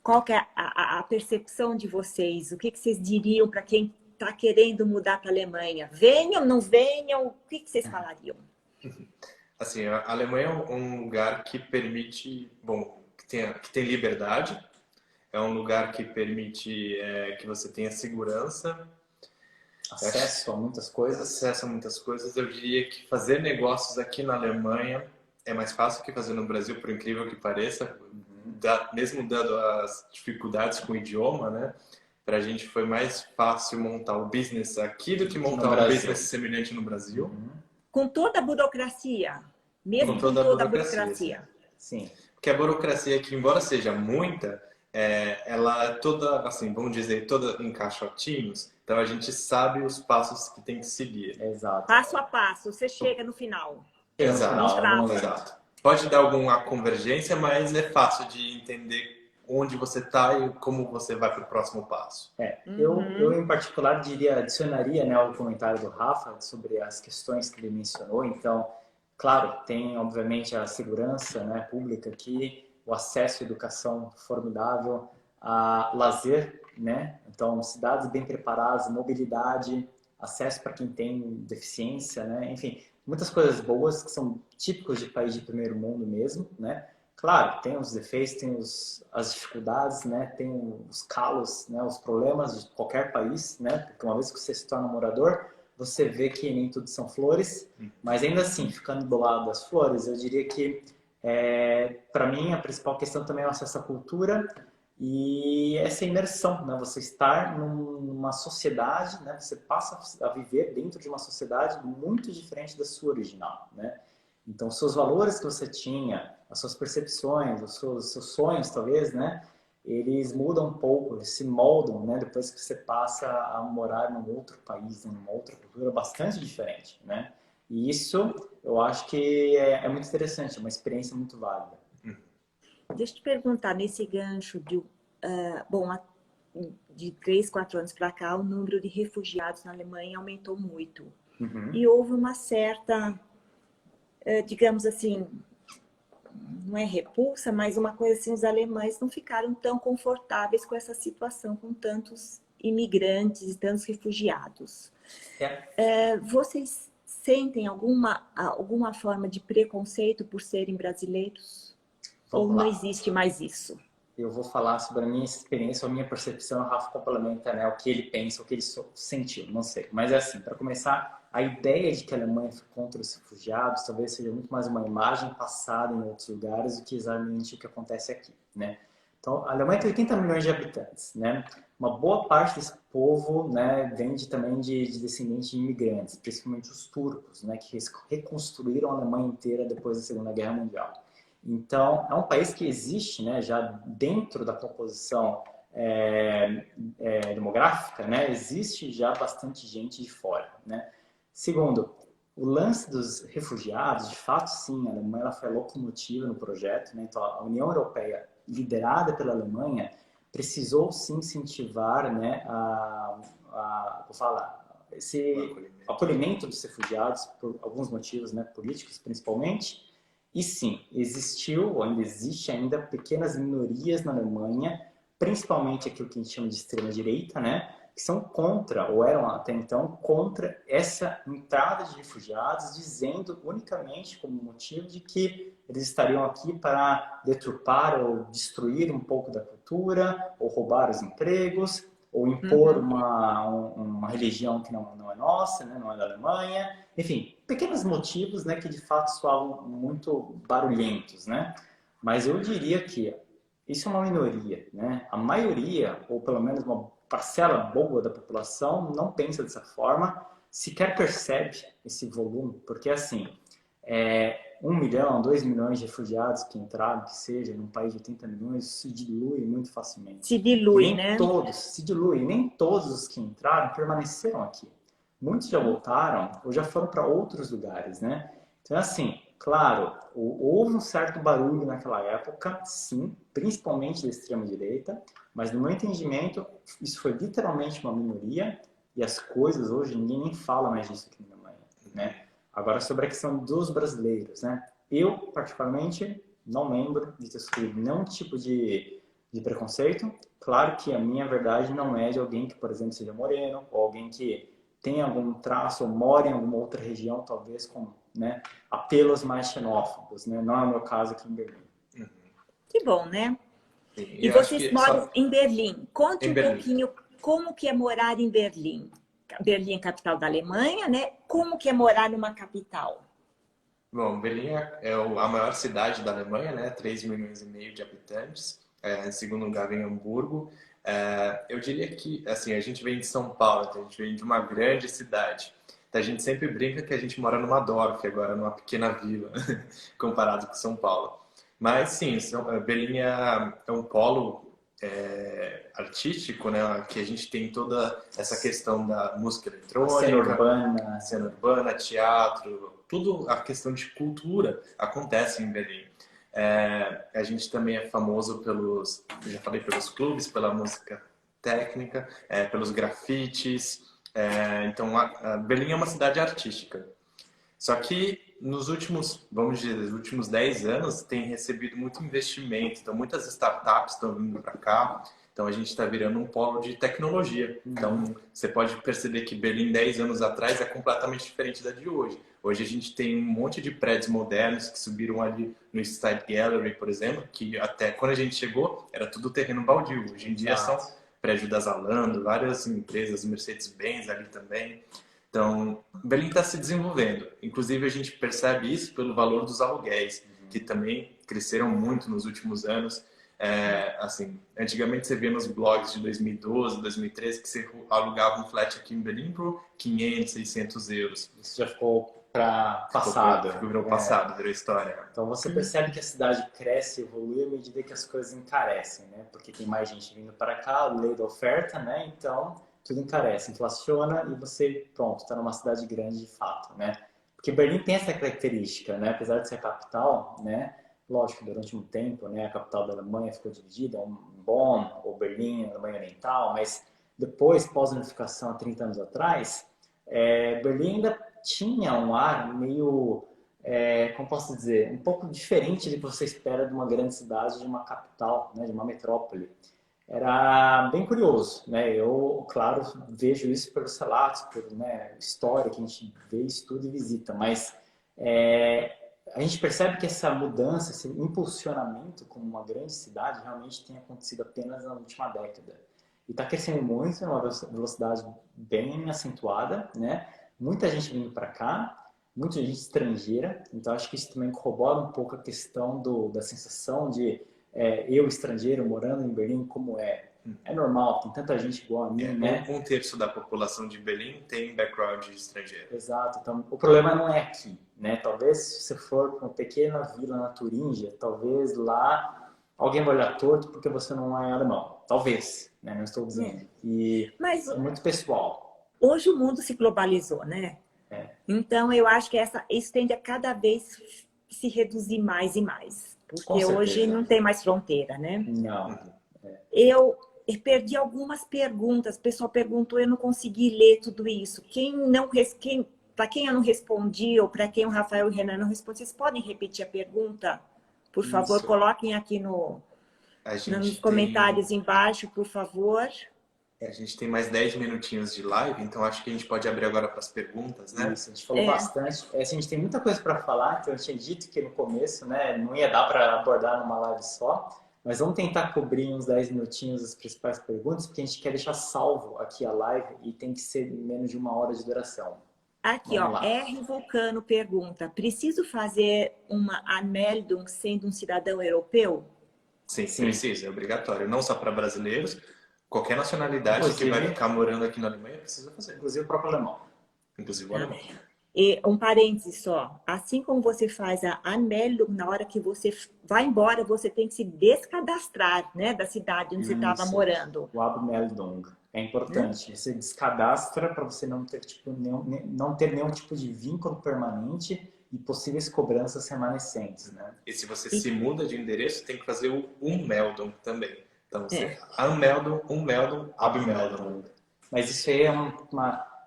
Qual que é a percepção de vocês? O que vocês diriam para quem está querendo mudar para a Alemanha? Venham, não venham? O que vocês falariam? Assim, a Alemanha é um lugar que permite, que tem liberdade. É um lugar que permite que você tenha segurança. Acesso a muitas coisas. Eu diria que fazer negócios aqui na Alemanha é mais fácil que fazer no Brasil, por incrível que pareça. Mesmo dando as dificuldades com o idioma, né? Pra gente foi mais fácil montar o business aqui do que montar um business semelhante no Brasil. Com toda a burocracia. Mesmo com toda a burocracia. Sim. Porque a burocracia aqui, embora seja muita, ela é toda, assim, vamos dizer, toda em caixotinhos. Então a gente sabe os passos que tem que seguir. Exato. Passo a passo, você chega no final. Exato. Pode dar alguma convergência, mas é fácil de entender onde você está e como você vai para o próximo passo. Eu, em particular, adicionaria, né, o comentário do Rafa sobre as questões que ele mencionou. Então, claro, tem, obviamente, a segurança, né, pública aqui, o acesso à educação formidável, a lazer, né? Então, cidades bem preparadas, mobilidade, acesso para quem tem deficiência, né? Enfim, muitas coisas boas que são típicos de país de primeiro mundo mesmo, né? Claro, tem os defeitos, tem as dificuldades, né? Tem os calos, né? Os problemas de qualquer país, né? Porque uma vez que você se torna morador, você vê que nem tudo são flores, mas ainda assim, ficando do lado das flores, eu diria que, para mim, a principal questão também é o acesso à cultura e essa imersão, né? Você estar numa sociedade, né? Você passa a viver dentro de uma sociedade muito diferente da sua original, né? Então, os seus valores que você tinha, as suas percepções, os seus sonhos, talvez, né? Eles mudam um pouco, eles se moldam, né? Depois que você passa a morar num outro país, numa outra cultura bastante diferente, né? E isso, eu acho que é muito interessante, é uma experiência muito válida. Deixa eu te perguntar, nesse gancho de 3, 4 anos para cá, o número de refugiados na Alemanha aumentou muito. E houve uma certa, digamos assim, não é repulsa, mas uma coisa assim, os alemães não ficaram tão confortáveis com essa situação, com tantos imigrantes e tantos refugiados. Vocês sentem alguma forma de preconceito por serem brasileiros? Ou não existe mais isso? Eu vou falar sobre a minha experiência, a minha percepção, o Rafa complementa, né, o que ele pensa, o que ele sentiu, não sei. Mas é assim, para começar, a ideia de que a Alemanha foi contra os refugiados talvez seja muito mais uma imagem passada em outros lugares do que exatamente o que acontece aqui, né? Então, a Alemanha tem 80 milhões de habitantes, né? Uma boa parte desse povo, né, vem também de descendentes de imigrantes, principalmente os turcos, né, que reconstruíram a Alemanha inteira depois da Segunda Guerra Mundial. Então, é um país que existe, né, já dentro da composição demográfica, né, existe já bastante gente de fora, né. Segundo, o lance dos refugiados, de fato, sim, a Alemanha ela foi a locomotiva no projeto, né, então a União Europeia, liderada pela Alemanha, precisou sim incentivar, né, esse acolhimento dos refugiados por alguns motivos, né, políticos principalmente. E sim, existiu, ou ainda existe ainda, pequenas minorias na Alemanha, principalmente aquilo que a gente chama de extrema-direita, né? Que são contra, ou eram até então, contra essa entrada de refugiados, dizendo unicamente como motivo de que eles estariam aqui para deturpar ou destruir um pouco da cultura, ou roubar os empregos, ou impor uma religião que não é nossa, né? Não é da Alemanha. Enfim, pequenos motivos, né, que de fato soavam muito barulhentos, né? Mas eu diria que isso é uma minoria, né? A maioria, ou pelo menos uma parcela boa da população, não pensa dessa forma, sequer percebe esse volume, porque assim, 1 milhão, 2 milhões de refugiados que entraram, que seja, num país de 80 milhões, se dilui muito facilmente. Se dilui, né? Se dilui, nem todos os que entraram permaneceram aqui. Muitos já voltaram ou já foram para outros lugares, né? Então, assim, claro, houve um certo barulho naquela época, sim, principalmente da extrema-direita, mas no meu entendimento, isso foi literalmente uma minoria e as coisas hoje, ninguém nem fala mais disso aqui na Alemanha, né? Agora, sobre a questão dos brasileiros, né? Eu, particularmente, não lembro de ter sofrido nenhum tipo de preconceito. Claro que a minha verdade não é de alguém que, por exemplo, seja moreno ou alguém que tem algum traço ou mora em alguma outra região, talvez com, né, apelos mais xenófobos, né? Não é o meu caso aqui em Berlim. Que bom, né? E vocês moram em Berlim. Conte um pouquinho como que é morar em Berlim. Berlim é capital da Alemanha, né? Como que é morar numa capital? Bom, Berlim é a maior cidade da Alemanha, né? 3,5 milhões de habitantes. Em segundo lugar vem Hamburgo. Eu diria que, assim, a gente vem de São Paulo, então a gente vem de uma grande cidade. Então a gente sempre brinca que a gente mora numa Dorf, agora numa pequena vila, comparado com São Paulo. Mas sim, Berlim é um polo artístico, né? Que a gente tem toda essa questão da música eletrônica, cena urbana, teatro, tudo a questão de cultura acontece em Berlim. A gente também é famoso pelos clubes, pela música técnica, pelos grafites. Então, Berlim é uma cidade artística. Só que nos últimos 10 anos tem recebido muito investimento. Então, muitas startups estão vindo para cá. Então a gente está virando um polo de tecnologia. Então você pode perceber que Berlim 10 anos atrás é completamente diferente da de hoje. Hoje a gente tem um monte de prédios modernos que subiram ali no Style Gallery, por exemplo, que até quando a gente chegou era tudo terreno baldio. Hoje em dia são prédios da Zalando, várias empresas, Mercedes-Benz ali também. Então, Berlim está se desenvolvendo. Inclusive, a gente percebe isso pelo valor dos aluguéis, que também cresceram muito nos últimos anos. Assim, antigamente você via nos blogs de 2012, 2013, que você alugava um flat aqui em Berlim por 500, 600 euros. Isso já ficou para passado. Virou passado, virou história. Então você percebe que a cidade cresce e evolui à medida que as coisas encarecem, né? Porque tem mais gente vindo para cá, lei da oferta, né? Então tudo encarece, inflaciona e você, pronto, está numa cidade grande de fato, né? Porque Berlim tem essa característica, né? Apesar de ser a capital, né? Lógico, durante um tempo, né? A capital da Alemanha ficou dividida em Bonn ou Berlim, Alemanha Oriental, mas depois, pós-unificação, há 30 anos atrás, Berlim ainda tinha um ar meio, como posso dizer, um pouco diferente do que você espera de uma grande cidade, de uma capital, né? De uma metrópole. Era bem curioso, né? Eu, claro, vejo isso pelos relatos, por, né, história que a gente vê, estuda e visita, mas a gente percebe que essa mudança, esse impulsionamento como uma grande cidade realmente tem acontecido apenas na última década. E está crescendo muito, numa velocidade bem acentuada, né? Muita gente vindo para cá, muita gente estrangeira, então acho que isso também corrobora um pouco a questão da sensação de eu estrangeiro morando em Berlim, como é normal, tem tanta gente igual a mim, né? Um terço da população de Berlim tem background estrangeiro. Exato, então o problema não é aqui, né? Talvez se você for para uma pequena vila na Turíngia, talvez lá alguém vai olhar torto porque você não é alemão. Talvez, né? Não estou dizendo. Mas é muito pessoal. Hoje o mundo se globalizou, né? Então eu acho que isso tende a cada vez se reduzir mais e mais. Porque hoje não tem mais fronteira, né? Não. Eu perdi algumas perguntas. O pessoal perguntou, eu não consegui ler tudo isso. Para quem eu não respondi, ou para quem o Rafael e o Renan não responderam, vocês podem repetir a pergunta? Por favor, coloquem aqui nos comentários embaixo, por favor. A gente tem mais 10 minutinhos de live, então acho que a gente pode abrir agora para as perguntas, né? Isso, a gente falou bastante. A gente tem muita coisa para falar, então eu tinha dito que no começo, né, não ia dar para abordar numa live só, mas vamos tentar cobrir uns 10 minutinhos as principais perguntas, porque a gente quer deixar salvo aqui a live e tem que ser menos de 1 hora de duração. Aqui, ó, R. Vulcano pergunta, preciso fazer uma Anmeldung sendo um cidadão europeu? Sim, precisa, é obrigatório. Não só para brasileiros, qualquer nacionalidade que vai ficar morando aqui na Alemanha precisa fazer. Inclusive o próprio alemão. Inclusive o alemão. E um parênteses só, assim como você faz a Anmeldung, na hora que você vai embora, você tem que se descadastrar, né, da cidade onde você estava morando. O Abmeldung. É importante. Você descadastra para você não ter, não ter nenhum tipo de vínculo permanente e possíveis cobranças remanescentes, né? E se você se muda de endereço, tem que fazer o Ummeldung também. Então, você Anmeldung, Ummeldung, Abmeldung. Mas isso aí é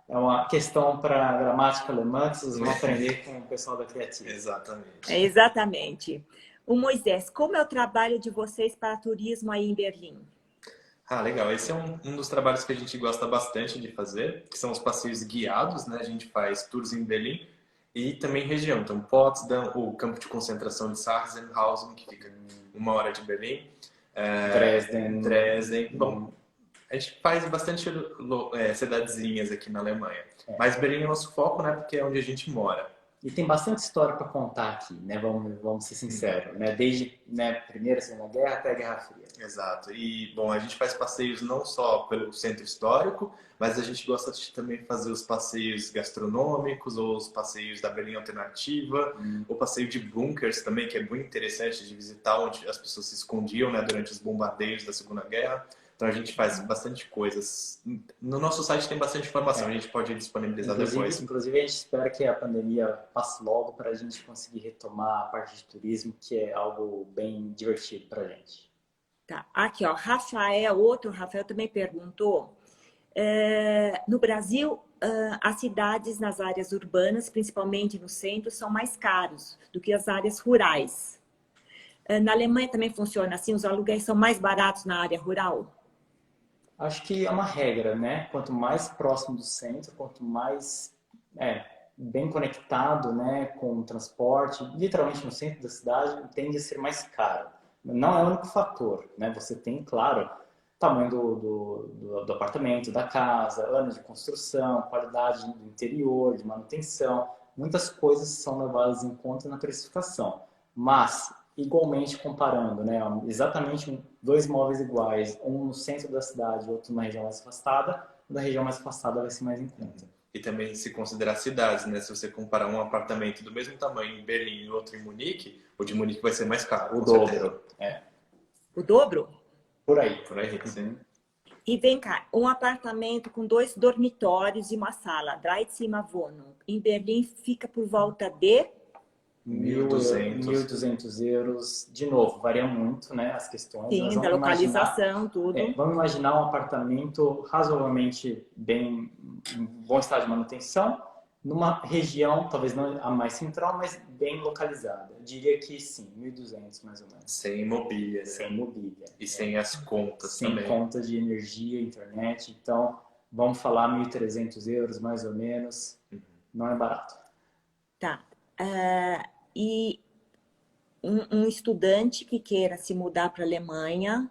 uma questão para a gramática alemã que vocês vão aprender com o pessoal da Criativa. Exatamente. Exatamente. O Moisés, como é o trabalho de vocês para turismo aí em Berlim? Legal. Esse é um dos trabalhos que a gente gosta bastante de fazer, que são os passeios guiados, né? A gente faz tours em Berlim e também região. Então, Potsdam, o campo de concentração de Sachsenhausen, que fica 1 hora de Berlim. Dresden. Bom, a gente faz bastante cidadezinhas aqui na Alemanha. Mas Berlim é nosso foco, né? Porque é onde a gente mora. E tem bastante história para contar aqui, né? Vamos ser sinceros, né? Desde Primeira, Segunda Guerra até a Guerra Fria. Exato. E, bom, a gente faz passeios não só pelo centro histórico, mas a gente gosta de também fazer os passeios gastronômicos, ou os passeios da Berlim Alternativa, o passeio de bunkers também, que é muito interessante de visitar, onde as pessoas se escondiam, né, durante os bombardeios da Segunda Guerra. Então a gente faz bastante coisas. No nosso site tem bastante informação, a gente pode disponibilizar depois. Inclusive a gente espera que a pandemia passe logo para a gente conseguir retomar a parte de turismo, que é algo bem divertido para a gente. Tá, aqui ó, outro Rafael também perguntou, no Brasil as cidades nas áreas urbanas, principalmente no centro, são mais caros do que as áreas rurais. Na Alemanha também funciona assim, os aluguéis são mais baratos na área rural? Acho que é uma regra, né? Quanto mais próximo do centro, quanto mais bem conectado, né, com o transporte, literalmente no centro da cidade, tende a ser mais caro. Não é o único fator, né? Você tem, claro, tamanho do apartamento, da casa, anos de construção, qualidade do interior, de manutenção, muitas coisas são levadas em conta na precificação. Mas, igualmente comparando, né, exatamente dois imóveis iguais, um no centro da cidade e outro na região mais afastada, o da região mais afastada vai ser mais em conta. E também se considerar cidades, né? Se você comparar um apartamento do mesmo tamanho em Berlim e outro em Munique, o de Munique vai ser mais caro. O dobro. O dobro? Por aí. Por aí, sim. E vem cá, um apartamento com 2 dormitórios e uma sala, Dreizimmerwohnung, em Berlim fica por volta de 1.200 euros. De novo, varia muito, né, as questões. Sim, da localização, tudo. Vamos imaginar um apartamento razoavelmente bem, em bom estado de manutenção, numa região, talvez não a mais central, mas bem localizada. Eu diria que sim, 1.200 mais ou menos. Sem mobília. Né? Sem mobília. E sem as contas sem também. Sem contas de energia, internet. Então, vamos falar 1.300 euros mais ou menos. Não é barato. Tá. E um estudante que queira se mudar para a Alemanha,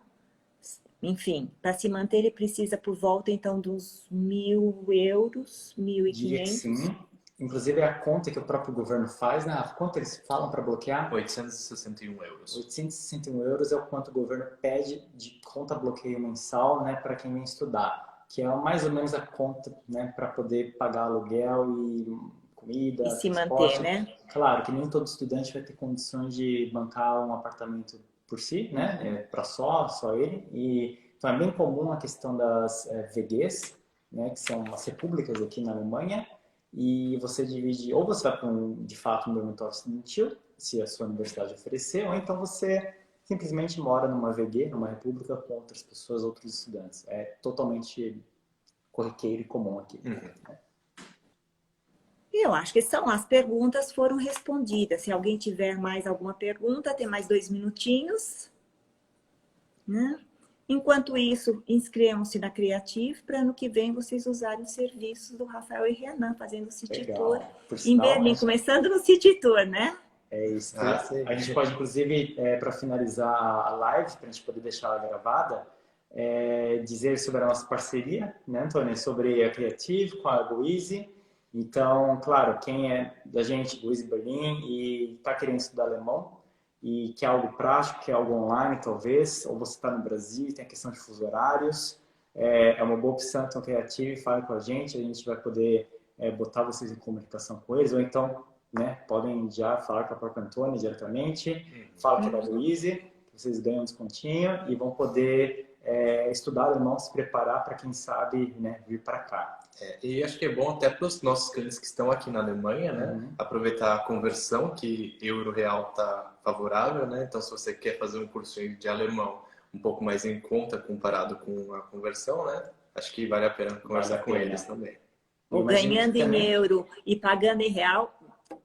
enfim, para se manter ele precisa por volta então dos 1.000 euros, 1.500. Sim. Inclusive a conta que o próprio governo faz, né? A conta eles falam para bloquear? 861 euros. 861 euros é o quanto o governo pede de conta bloqueio mensal, né, para quem vem estudar, que é mais ou menos a conta, né, para poder pagar aluguel e comida, e se transporte. Manter, né? Claro que nem todo estudante vai ter condições de bancar um apartamento por si, né? Para só ele. E então é bem comum a questão das WGs, né? Que são as repúblicas aqui na Alemanha. E você divide, ou você vai para de fato um dormitório estudantil, se a sua universidade oferecer, ou então você simplesmente mora numa WG, numa república com outras pessoas, outros estudantes. É totalmente corriqueiro e comum aqui. Né? Eu acho que as perguntas foram respondidas. Se alguém tiver mais alguma pergunta, tem mais 2 minutinhos. Né? Enquanto isso, inscrevam-se na Creative para ano que vem vocês usarem os serviços do Rafael e Renan, fazendo o City Tour em Berlim, começando no City Tour, né? É isso. A gente pode, inclusive, para finalizar a live, para a gente poder deixar ela gravada, dizer sobre a nossa parceria, né, Antônio? Sobre a Creative com a GoEasy. Então, claro, quem é da gente, GoEasy Berlim, e está querendo estudar alemão, e quer algo prático, quer algo online, talvez, ou você está no Brasil e tem a questão de fuso horários, é uma boa opção, então, Creative, fale com a gente vai poder botar vocês em comunicação com eles, ou então, né, podem já falar com a própria Antônia diretamente, fala que é da GoEasy, vocês ganham um descontinho e vão poder estudar alemão, se preparar para, quem sabe, né, vir para cá. E acho que é bom até para os nossos clientes que estão aqui na Alemanha, né? Aproveitar a conversão, que euro-real está favorável, né? Então, se você quer fazer um curso de alemão um pouco mais em conta comparado com a conversão, né? Acho que vale a pena conversar com eles também. Ou ganhando em euro e pagando em real.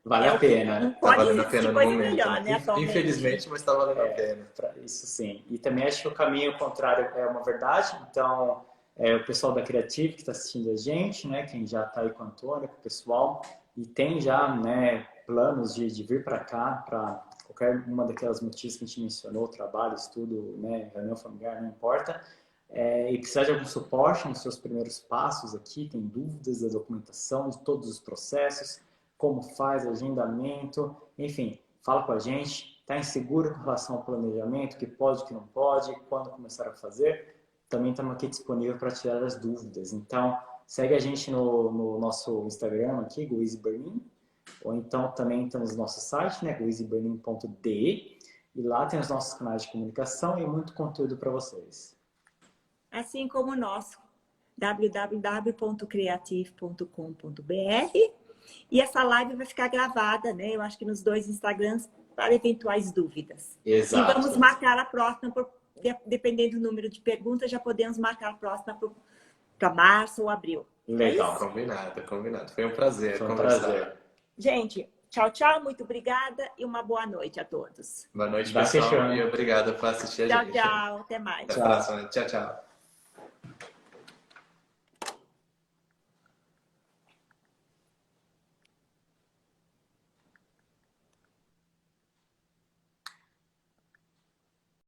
Vale a pena. Não pode valendo a pena no momento. Melhor, né, infelizmente, mas está valendo a pena. Isso sim. E também acho que o caminho contrário é uma verdade. Então, o pessoal da Creative que está assistindo a gente, né, quem já está aí com a Antônia, com o pessoal, e tem já, né, planos de vir para cá, para qualquer uma daquelas motivos que a gente mencionou, trabalho, estudo, né, reunião familiar, não importa, e precisar de algum suporte nos seus primeiros passos aqui, tem dúvidas da documentação, de todos os processos, como faz, agendamento, enfim, fala com a gente, está inseguro com relação ao planejamento, que pode, que não pode, quando começar a fazer, também estamos aqui disponível para tirar as dúvidas. Então, segue a gente no nosso Instagram aqui, GoEasy Berlin, ou então também temos nosso site, né, goeasyberlin.de, e lá tem os nossos canais de comunicação e muito conteúdo para vocês. Assim como o nosso, www.creative.com.br, e essa live vai ficar gravada, né, eu acho que nos 2 Instagrams, para eventuais dúvidas. Exato. E vamos marcar a próxima, dependendo do número de perguntas, já podemos marcar a próxima para março ou abril. Legal. Combinado. Foi um prazer conversar. Gente, tchau, tchau. Muito obrigada e uma boa noite a todos. Boa noite, pessoal. E obrigado por assistir a gente. Tchau. Até mais. Até a próxima. Tchau.